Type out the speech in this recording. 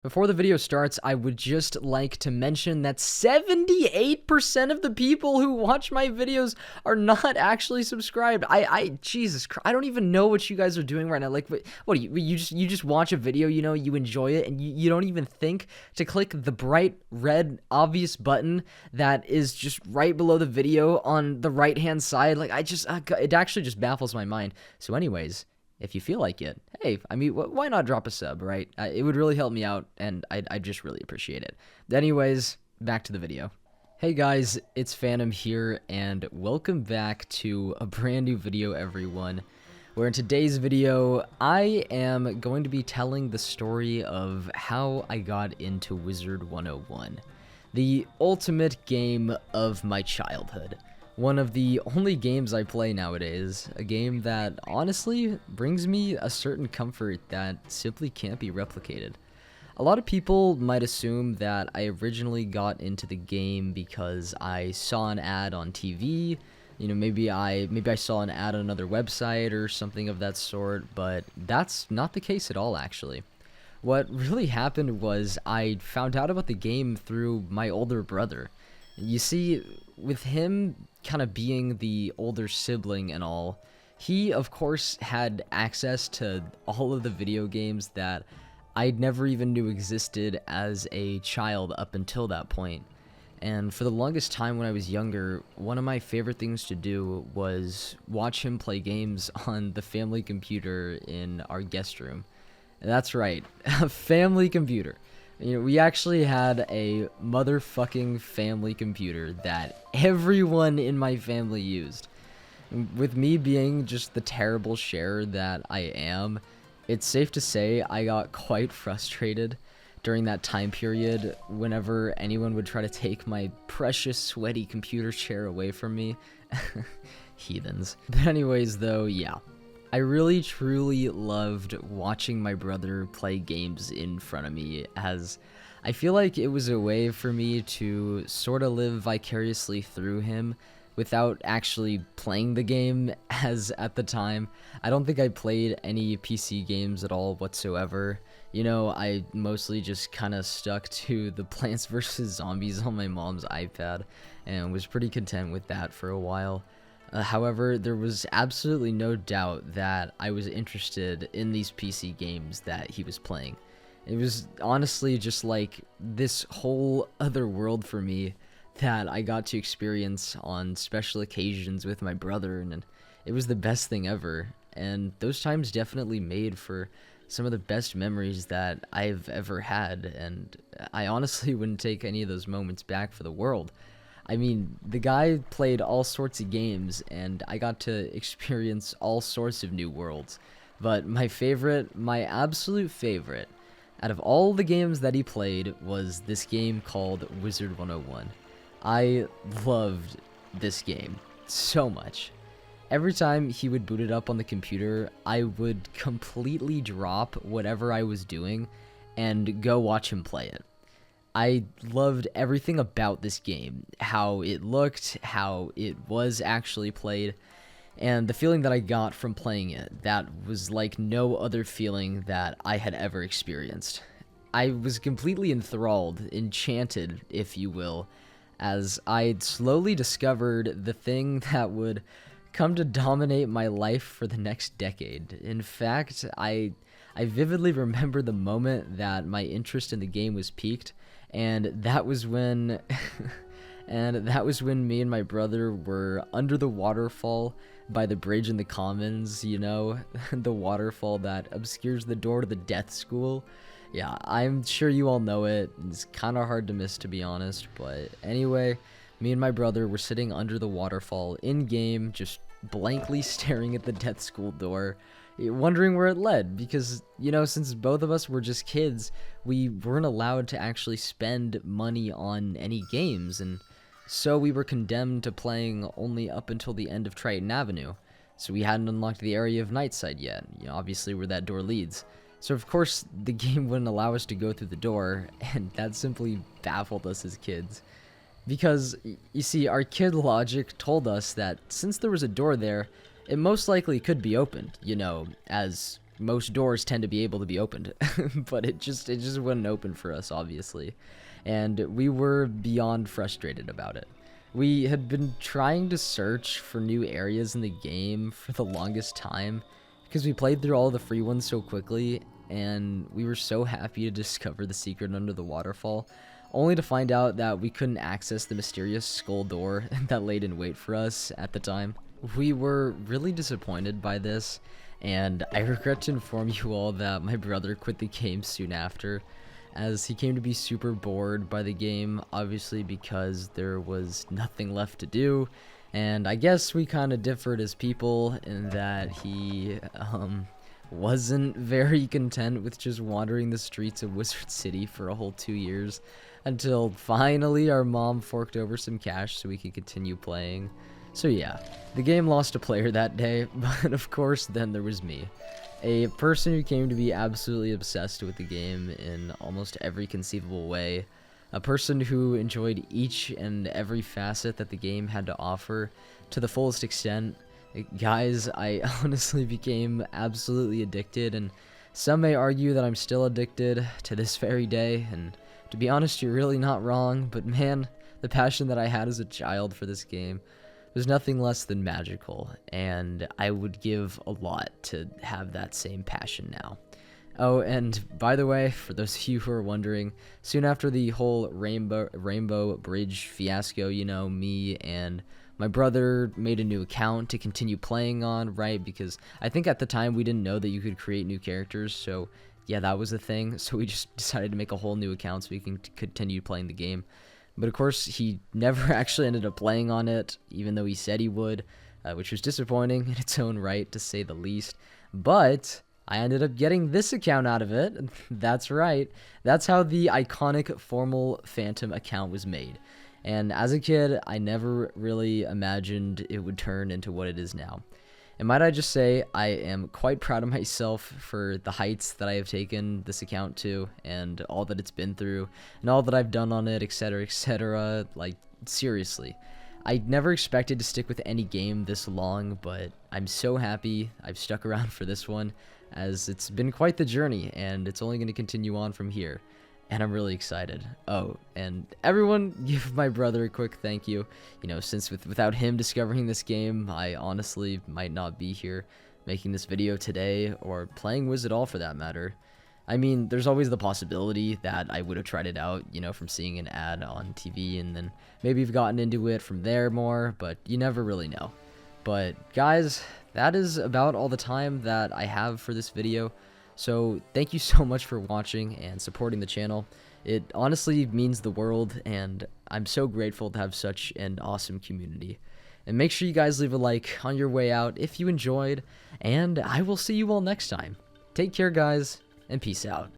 Before the video starts, I would just like to mention that 78% of the people who watch my videos are not actually subscribed. Jesus Christ, I don't even know what you guys are doing right now. Like, what do you just watch a video, you know, you enjoy it, and you don't even think to click the bright red obvious button that is just right below the video on the right-hand side. Like, it actually just baffles my mind. So anyways, if you feel like it, hey, I mean, why not drop a sub, right? It would really help me out, and I'd just really appreciate it. Anyways, back to the video. Hey guys, it's Phantom here, and welcome back to a brand new video, everyone, where in today's video, I am going to be telling the story of how I got into Wizard101, the ultimate game of my childhood. One of the only games I play nowadays, a game that honestly brings me a certain comfort that simply can't be replicated. A lot of people might assume that I originally got into the game because I saw an ad on TV, you know, maybe I saw an ad on another website or something of that sort, but that's not the case at all, actually. What really happened was I found out about the game through my older brother. You see, with him kind of being the older sibling and all, he of course had access to all of the video games that I never even knew existed as a child up until that point. And for the longest time when I was younger, one of my favorite things to do was watch him play games on the family computer in our guest room. And that's right, a family computer. You know, we actually had a motherfucking family computer that everyone in my family used. With me being just the terrible sharer that I am, it's safe to say I got quite frustrated during that time period whenever anyone would try to take my precious sweaty computer chair away from me. Heathens. But anyways though, yeah. I really truly loved watching my brother play games in front of me, as I feel like it was a way for me to sort of live vicariously through him without actually playing the game, as at the time I don't think I played any PC games at all whatsoever. You know, I mostly just kind of stuck to the Plants vs. Zombies on my mom's iPad and was pretty content with that for a while. However, there was absolutely no doubt that I was interested in these PC games that he was playing. It was honestly just like this whole other world for me that I got to experience on special occasions with my brother, and it was the best thing ever. And those times definitely made for some of the best memories that I've ever had, and I honestly wouldn't take any of those moments back for the world. I mean, the guy played all sorts of games, and I got to experience all sorts of new worlds. But my absolute favorite, out of all the games that he played, was this game called Wizard101. I loved this game so much. Every time he would boot it up on the computer, I would completely drop whatever I was doing and go watch him play it. I loved everything about this game, how it looked, how it was actually played, and the feeling that I got from playing it. That was like no other feeling that I had ever experienced. I was completely enthralled, enchanted, if you will, as I'd slowly discovered the thing that would come to dominate my life for the next decade. In fact, I vividly remember the moment that my interest in the game was piqued, and that was when me and my brother were under the waterfall by the bridge in the commons, you know, the waterfall that obscures the door to the death school. Yeah, I'm sure you all know it. It's kind of hard to miss, to be honest, but anyway, me and my brother were sitting under the waterfall in game, just blankly staring at the death school door, wondering where it led, because, you know, since both of us were just kids, we weren't allowed to actually spend money on any games, and so we were condemned to playing only up until the end of Triton Avenue. So we hadn't unlocked the area of Nightside yet, you know, obviously where that door leads. So of course the game wouldn't allow us to go through the door, and that simply baffled us as kids. Because, you see, our kid logic told us that since there was a door there, it most likely could be opened, you know, as most doors tend to be able to be opened, but it just wouldn't open for us, obviously, and we were beyond frustrated about it. We had been trying to search for new areas in the game for the longest time because we played through all the free ones so quickly, and we were so happy to discover the secret under the waterfall, only to find out that we couldn't access the mysterious skull door that laid in wait for us at the time. We were really disappointed by this, and I regret to inform you all that my brother quit the game soon after, as he came to be super bored by the game, obviously because there was nothing left to do, and I guess we kind of differed as people in that he wasn't very content with just wandering the streets of Wizard City for a whole 2 years, until finally our mom forked over some cash so we could continue playing. So yeah, the game lost a player that day, but of course then there was me. A person who came to be absolutely obsessed with the game in almost every conceivable way. A person who enjoyed each and every facet that the game had to offer to the fullest extent. Guys, I honestly became absolutely addicted, and some may argue that I'm still addicted to this very day, and to be honest, you're really not wrong, but man, the passion that I had as a child for this game was nothing less than magical, and I would give a lot to have that same passion now. Oh, and by the way, for those of you who are wondering, soon after the whole Rainbow Bridge fiasco, you know, me and my brother made a new account to continue playing on, right? Because I think at the time we didn't know that you could create new characters, so yeah, that was the thing. So we just decided to make a whole new account so we can continue playing the game. But of course, he never actually ended up playing on it, even though he said he would, which was disappointing in its own right, to say the least. But I ended up getting this account out of it. That's right. That's how the iconic FormalPhantom account was made. And as a kid, I never really imagined it would turn into what it is now. And might I just say, I am quite proud of myself for the heights that I have taken this account to, and all that it's been through, and all that I've done on it, etc., etc. Like, seriously. I never expected to stick with any game this long, but I'm so happy I've stuck around for this one, as it's been quite the journey, and it's only going to continue on from here. And I'm really excited. Oh, and everyone give my brother a quick thank you. You know, since without him discovering this game, I honestly might not be here making this video today, or playing Wiz at all for that matter. I mean, there's always the possibility that I would have tried it out, you know, from seeing an ad on TV, and then maybe have gotten into it from there more, but you never really know. But guys, that is about all the time that I have for this video. So thank you so much for watching and supporting the channel. It honestly means the world, and I'm so grateful to have such an awesome community. And make sure you guys leave a like on your way out if you enjoyed, and I will see you all next time. Take care, guys, and peace out.